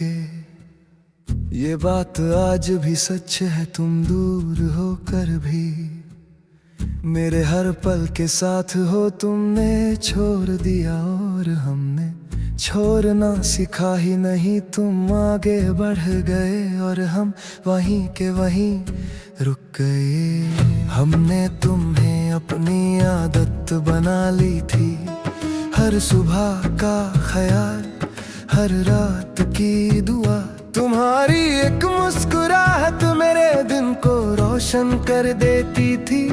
के। ये बात आज भी सच है, तुम दूर होकर भी मेरे हर पल के साथ हो। तुमने छोड़ दिया और हमने छोड़ना सिखा ही नहीं। तुम आगे बढ़ गए और हम वहीं के वहीं रुक गए। हमने तुम्हें अपनी आदत बना ली थी, हर सुबह का ख्याल, हर रात की दुआ। तुम्हारी एक मुस्कुराहट मेरे दिन को रोशन कर देती थी,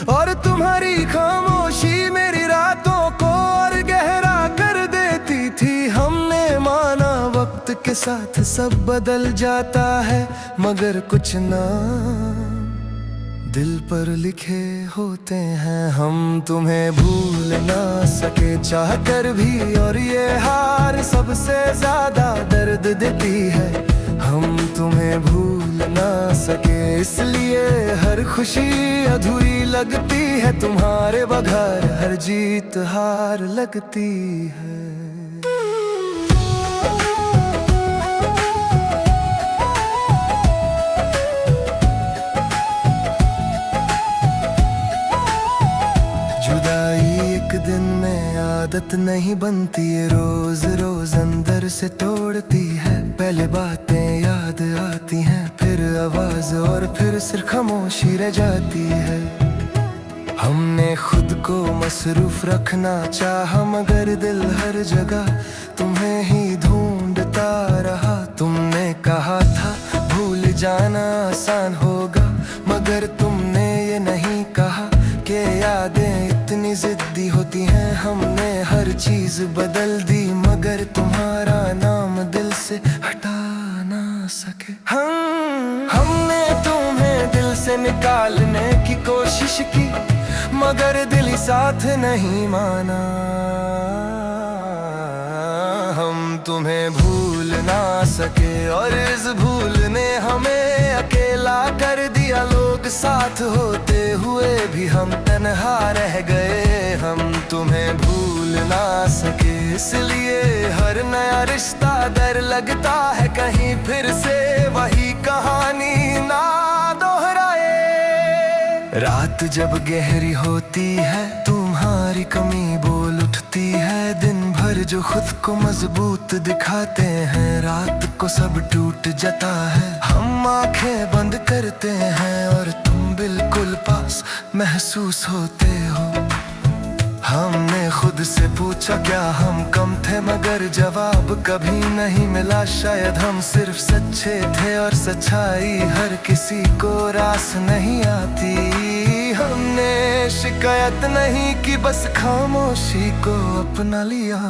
और तुम्हारी खामोशी मेरी रातों को और गहरा कर देती थी। हमने माना वक्त के साथ सब बदल जाता है, मगर कुछ ना दिल पर लिखे होते हैं। हम तुम्हें भूल ना सके चाह कर भी, और ये हार सबसे ज्यादा दर्द देती है। हम तुम्हें भूल ना सके इसलिए हर खुशी अधूरी लगती है। तुम्हारे बगैर हर जीत हार लगती है। दिन में आदत नहीं बनती, ये रोज रोज अंदर से तोड़ती है। पहले बातें याद आती हैं, फिर आवाज, और फिर सिर्फ खामोशी रह जाती है। हमने खुद को मसरूफ रखना चाहा, मगर दिल हर जगह तुम्हें ही ढूंढता रहा। तुमने कहा था भूल जाना आसान होगा, मगर तुमने ये नहीं कहा कि यादें इतनी जिद्दी होती हैं। हमने हर चीज बदल दी, मगर तुम्हारा नाम दिल से हटा ना सके। हमने तुम्हें दिल से निकालने की कोशिश की, मगर दिल ही साथ नहीं माना। हम तुम्हें भूल ना सके, और इस भूल ने हमें अकेला कर दिया। लोग साथ होते हुए भी हम तन्हा रह गए। हम तुम्हें भूल ना सके इसलिए हर नया रिश्ता डर लगता है, कहीं फिर से वही कहानी ना दोहराए। रात जब गहरी होती है, तुम्हारी कमी बोल उठती है। दिन भर जो खुद को मजबूत दिखाते हैं, रात को सब टूट जाता है। हम आंखें बंद करते हैं और तुम बिल्कुल पास महसूस होते हो। हमने खुद से पूछा क्या हम कम थे, मगर जवाब कभी नहीं मिला। शायद हम सिर्फ सच्चे थे, और सच्चाई हर किसी को रास नहीं आती। हमने शिकायत नहीं की, बस खामोशी को अपना लिया।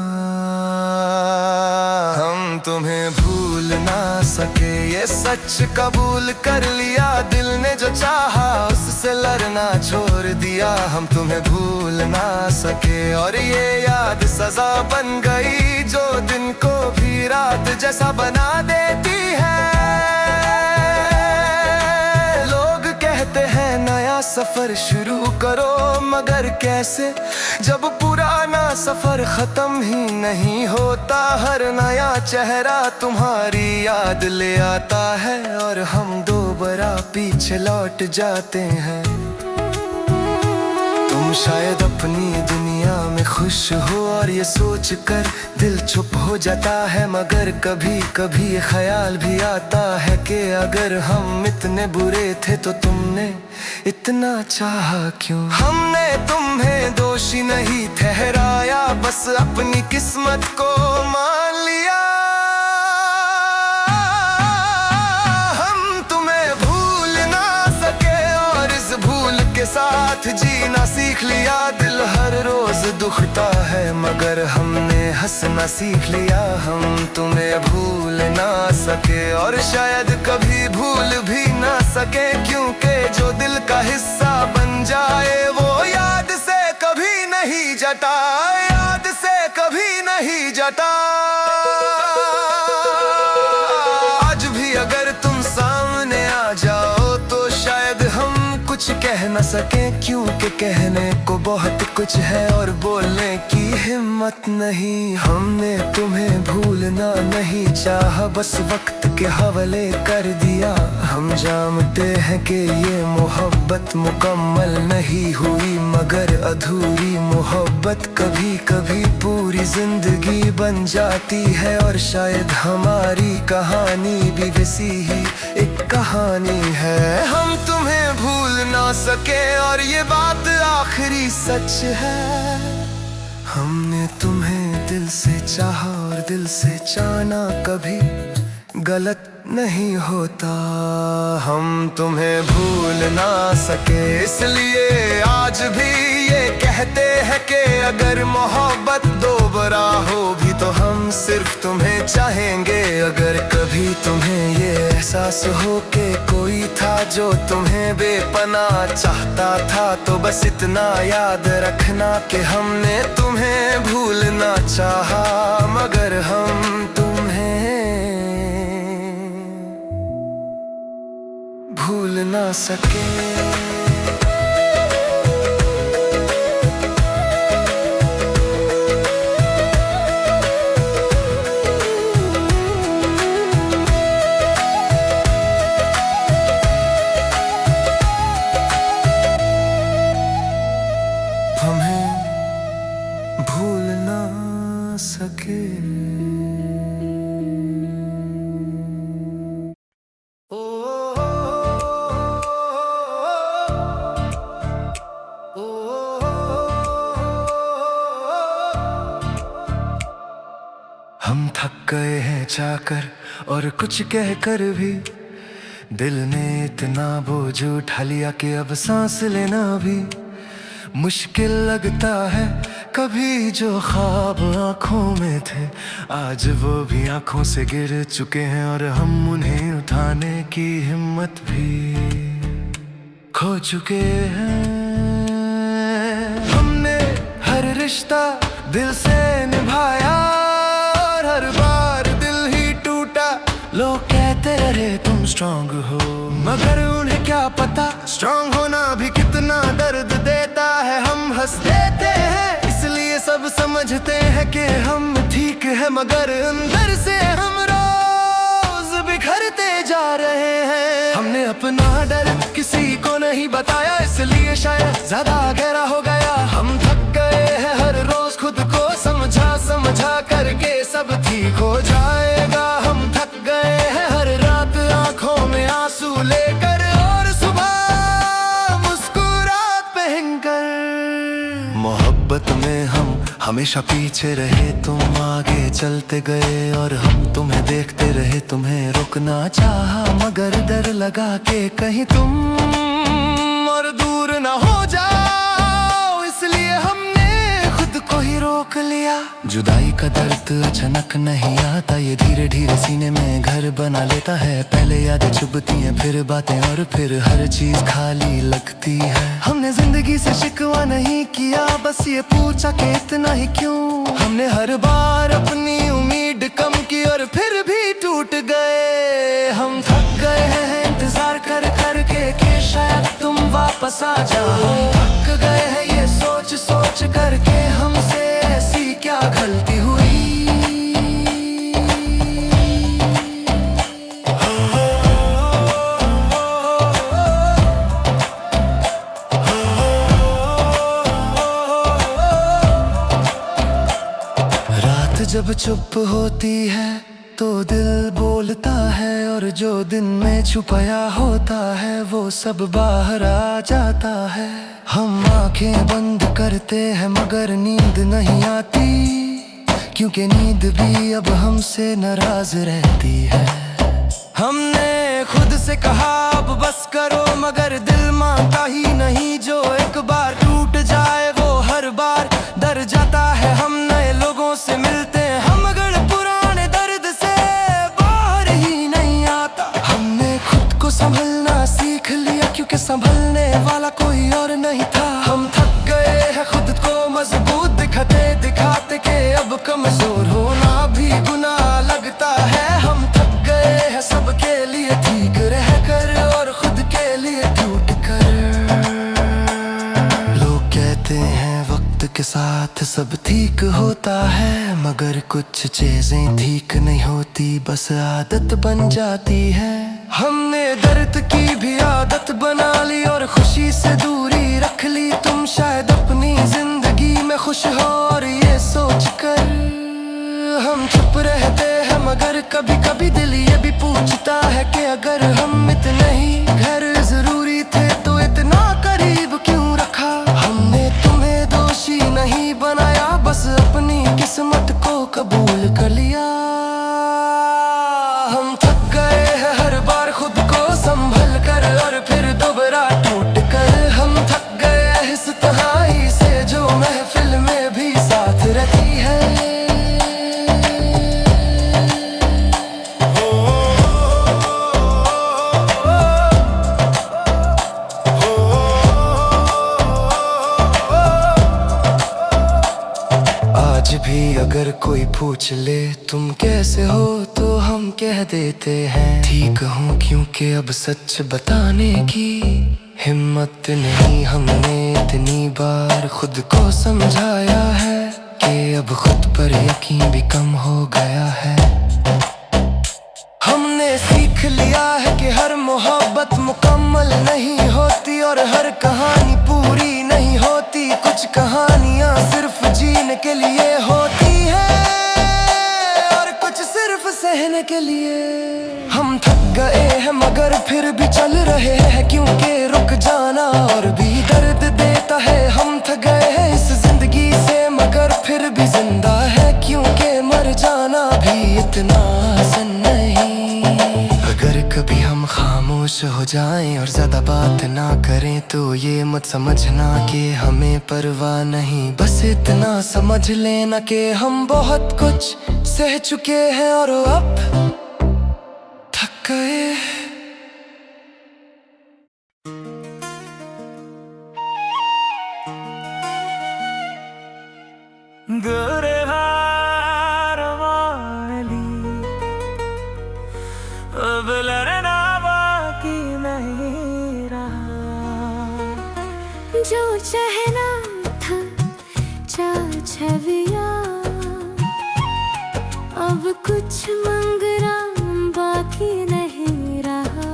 हम तुम्हें भूल ना सके ये सच कबूल कर लिया। दिल ने जो चाहा उससे लड़ना छोड़ दिया। हम तुम्हें भूल ना सके, और ये याद सजा बन गई, जो दिन को भी रात जैसा बना देती है। लोग कहते हैं नया सफर शुरू करो, मगर कैसे जब पुराना सफर खत्म ही नहीं होता। हर नया चेहरा तुम्हारी याद ले आता है, और हम दोबारा पीछे लौट जाते हैं। तुम शायद अपनी दुनिया में खुश हो, और ये सोच कर दिल चुप हो जाता है। मगर कभी कभी ये ख्याल भी आता है कि अगर हम इतने बुरे थे तो तुमने इतना चाहा क्यों। हमने तुम्हें दोषी नहीं ठहराया, बस अपनी किस्मत को मान लिया। हम तुम्हें भूल ना सके, और इस भूल के साथ जीना सीख लिया। दिल हर रोज दुखता है, मगर हमने हंसना सीख लिया। हम तुम्हें भूल ना सके, और शायद कभी भूल भी ना सके, क्योंकि जो दिल का हिस्सा बन जाए वो याद से कभी नहीं जता। याद से कभी नहीं जता। आज भी अगर तुम सामने आ जाओ तो शायद हम कुछ कह कह न सके क्योंकि कहने को बहुत कुछ है और बोलने की हिम्मत नहीं। हमने तुम्हें भूलना नहीं चाहा, बस वक्त के हवाले कर दिया। हम जानते हैं कि ये मोहब्बत मुकम्मल नहीं हुई, मगर अधूरी मोहब्बत कभी कभी पूरी जिंदगी बन जाती है। और शायद हमारी कहानी भी वैसी ही एक कहानी है। हम तुम्हें भूल ना सके और ये बात आखिरी सच है। हमने तुम्हें दिल से चाहा और दिल से चाहना कभी गलत नहीं होता। हम तुम्हें भूल ना सके इसलिए आज भी ये कहते हैं कि अगर मोहब्बत दोबारा हो भी तो हम सिर्फ तुम्हें चाहेंगे। अगर कभी तुम्हें ये एहसास हो कि कोई था जो तुम्हें बेपनाह चाहता था, तो बस इतना याद रखना कि हमने तुम्हें भूलना चाहा, मगर हम तुम्हें भूल ना सके। भूल ना सके। हम थक गए हैं चाहकर और कुछ कहकर भी, दिल ने इतना बोझ उठा लिया कि अब सांस लेना भी मुश्किल लगता है। कभी जो ख्वाब आँखों में थे आज वो भी आँखों से गिर चुके हैं, और हम उन्हें उठाने की हिम्मत भी खो चुके हैं। हमने हर रिश्ता दिल से निभाया और हर बार दिल ही टूटा। लोग कहते रहे तुम स्ट्रांग हो, मगर उन्हें क्या पता स्ट्रांग होना भी कितना दर्द देता है। हम हंस देते हैं इसलिए सब समझते हैं कि हम ठीक है, मगर अंदर से हम रोज बिखरते जा रहे हैं। हमने अपना डर किसी को नहीं बताया, इसलिए शायद ज्यादा गहरा हो गया। हम थक गए हैं हर रोज खुद को समझा समझा करके सब ठीक हो जाएगा। हम थक गए हैं हर रात आंखों में आंसू लेकर और सुबह मुस्कुराहट पहनकर। मोहब्बत में हम हमेशा पीछे रहे, तुम आगे चलते गए और हम तुम्हें देखते रहे। तुम्हें रुकना चाहा मगर डर लगा कि कहीं तुम और दूर ना हो जाओ, इसलिए हमने खुद को ही रोक लिया। जुदाई का दर्द अचानक नहीं आता, ये धीरे धीरे सीने में घर बना लेता है। पहले यादें चुभती हैं, फिर बातें और फिर हर चीज खाली लगती है। हमने जिंदगी से शिकवा नहीं किया, बस ये पूछा कि इतना ही क्यों। हमने हर बार अपनी उम्मीद कम की और फिर भी टूट गए। हम थक गए हैं इंतजार कर करके कि शायद तुम वापस आ जाओ। थक गए हैं ये सोच सोच करके हमसे ऐसी क्या गलती हुई। रात जब चुप होती है तो दिल बोलता है, और जो दिन में छुपाया होता है वो सब बाहर आ जाता है। हम आंखें बंद करते हैं मगर नींद नहीं आती, क्योंकि नींद भी अब हमसे नाराज रहती है। हमने खुद से कहा अब बस करो, मगर दिल मानता ही नहीं। जो एक बार टूट जाए वो हर बार डर जाता है। हम नए लोगों से मिलते हैं हम मगर पुराने दर्द से बाहर ही नहीं आता। हमने खुद को संभलना सीख लिया, क्योंकि संभलने वाला कोई और नहीं था। हम थक गए हैं खुद को मजबूत दिखाते दिखाते के अब कमजोर होना भी गुनाह लगता है। हम थक गए हैं सबके लिए ठीक रहकर और खुद के लिए टूट कर। साथ सब ठीक होता है, मगर कुछ चीजें ठीक नहीं होती, बस आदत बन जाती है। हमने दर्द की भी आदत बना ली और खुशी से दूरी रख ली। तुम शायद अपनी जिंदगी में खुश हो और ये सोच कर हम चुप रहते हैं, मगर कभी कभी दिल ये भी पूछता है कि अगर हम इतने ही घर जरूरी थे तो इतना करीब क्यों रखा। हमने तुम्हें दोषी नहीं बनाया, बस अपनी किस्मत को कबूल कर लिया। हम थक गए हैं हर बार खुद को संभल कर और फिर दोबारा टूट कर। हम थक गए हैं इस तन्हाई से जो महफिल में भी साथ रहती है। आज भी अगर कोई पूछ ले तुम कैसे हो तो हम कह देते हैं ठीक हूँ, क्योंकि अब सच बताने की हिम्मत नहीं। हमने इतनी बार खुद को समझाया है कि अब खुद पर यकीन भी कम हो गया है। हमने सीख लिया है कि हर मोहब्बत मुकम्मल नहीं होती और हर कहानी पूरी नहीं होती। कुछ कहानियां सिर्फ जीने के लिए होती है और कुछ सिर्फ सहने के लिए। हम थक गए हैं मगर फिर भी चल रहे हैं, क्योंकि रुक जाना और भी दर्द देता है। हम थक गए हैं इस जिंदगी से मगर फिर भी जिंदा है, क्योंकि मर जाना भी इतना आसान नहीं। अगर कभी हम खामोश हो जाएं और ज्यादा बात ना करें तो ये मत समझना कि हमें परवाह नहीं। बस इतना समझ लेना कि हम बहुत कुछ सह चुके हैं और अब थक गए। अब लड़ना बाकी नहीं रहा, जो चाहना था चाह छविया, अब कुछ मंगना बाकी नहीं रहा।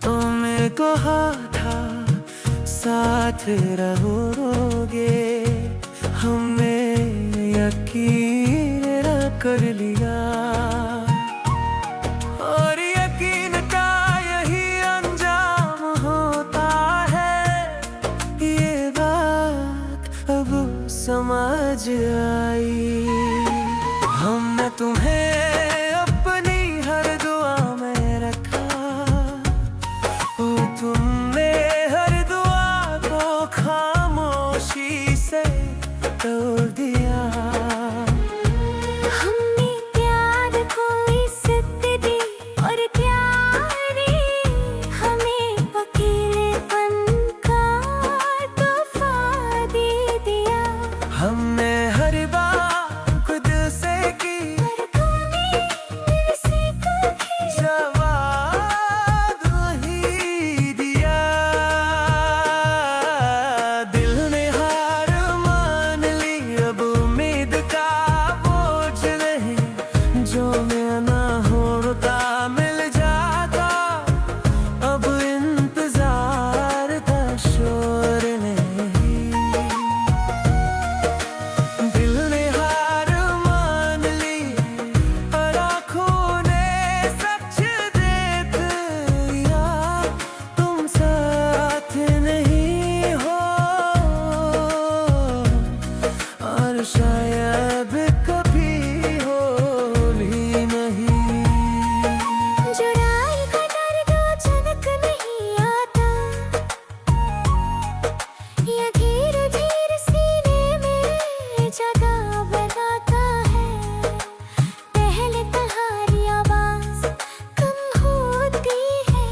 तुमने कहा था साथ रहोगे, हमने यकीन कर लिया और यकीन का यही अंजाम होता है। ये बात अब समझ आई। हमने तुम्हें अपनी हर दुआ में रखा और तुमने हर दुआ को खामोशी से तोड़ दिया। हमने प्यार को इज्जत दी और प्यारी हमें अकेलेपन का तोहफा दे दिया। हमने हर बात खुद से की पर तूने दिल से कभी जवाब वही दिया। दिल ने हार मान ली, अब उम्मीद का बोझ नहीं। जो मैं ना होता मिल जाता, अब इंतजार था शोर नहीं। दिल ने हार मान ली और आँखों ने सच देख लिया। तुम साथ नहीं हो और शायद कभी हो भी नहीं। जुड़ाई का दर्द अचानक नहीं आता, या धीरे धीरे सीने में जगह बनाता है। पहले तुम्हारी आवाज कम होती है,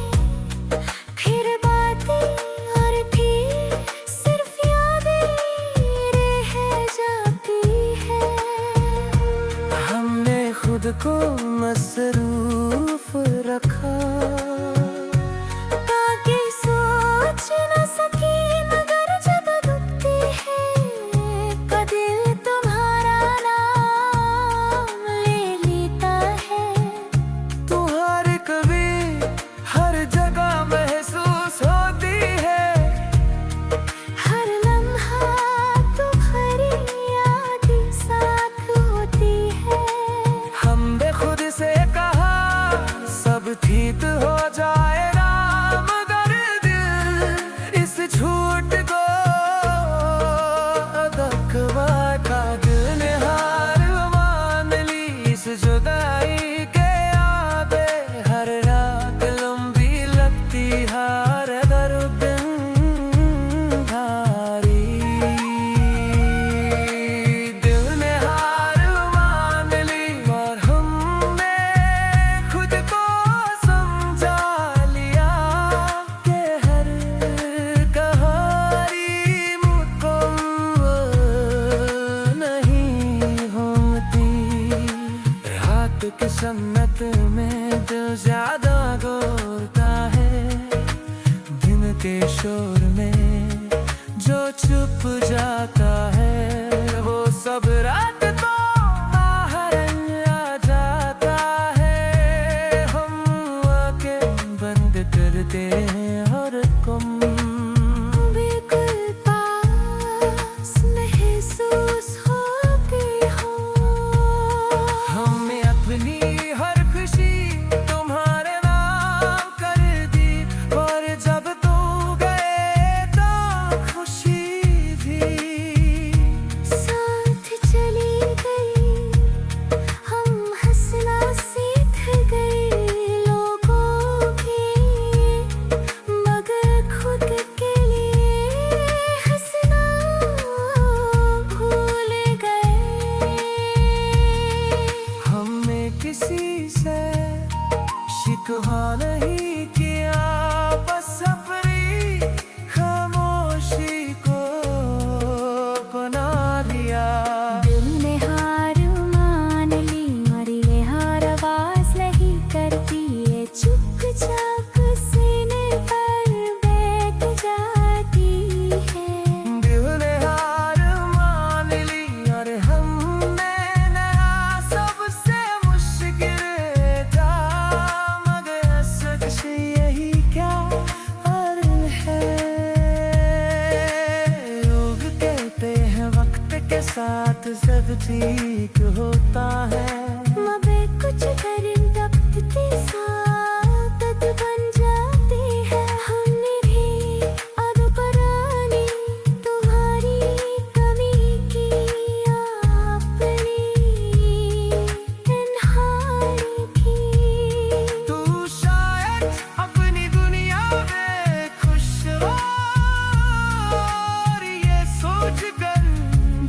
फिर बातें और फिर सिर्फ यादें रह जाती है। हमने खुद को मसरूफ रखा ताकि सोच न सके, मगर जब दुखती है ज्यादा घोरता है दिन के शोर में जो चुप जाता है वो सब रात को बाहर आ जाता है। हम आंखें बंद करते हैं और गुम बिल्कुल पास महसूस होते हो। हमने अपनी हर खुशी तुम्हारे नाम कर दी और जब तू गए तो खुशी भी साथ चली गई, हम हंसना सीख गए लोगों की, मगर खुद के लिए हंसना भूल गए। हमने किसी से शिकवा नहीं किया, बस अपनी खामोशी को बना लिया। दिल ने हार मान ली और ये हार आवाज नहीं करती, ये चुपचाप सीने पर बैठ जाती है। दिल ने हार मान ली और हमने नया सबसे मुश्किल था, मगर सच यही क्या अर्थ है। लोग कहते हैं वक्त के साथ सब ठीक होता है, मगर कुछ करें वक्त के साथ आदत बन जाती है। हमने भी अब पुरानी तुम्हारी कमी की अपनी तन्हाई की। तू शायद अपनी दुनिया में खुश हो और ये सोच कर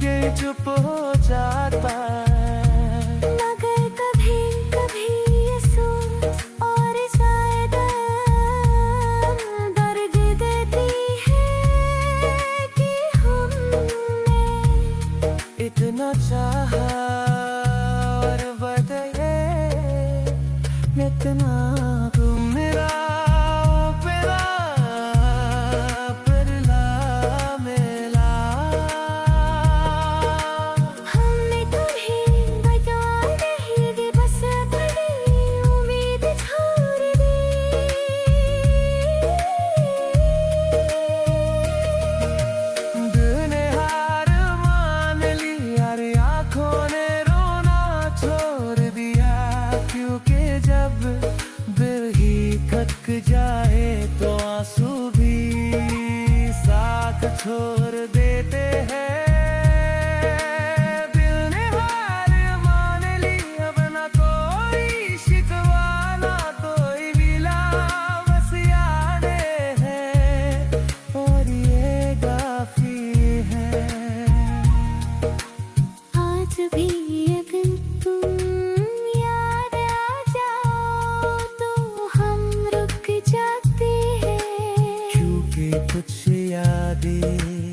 ये चुप हो जाता है। मगर कभी कभी ये सोच और ज्यादा दर्द देती है कि हमने इतना चाहा और बदले इतना तू मेरा पिला मिला। हमने तुम्हें बता नहीं दी, बस अपनी उम्मीद छोड़ दी। दिल ने हार मान ली और आँखों ने रोना छोड़ दिया, क्योंकि जब दिल ही थक जाए तो आंसू भी साथ छोड़ देते हैं। दिल ने हार मान ली, अब ना कोई शिकवा ना कोई गिला, बस यादें हैं और ये काफी है। आज भी अगर तुम याद आ जाओ तो हम रुक जाते हैं। क्योंकि कुछ यादें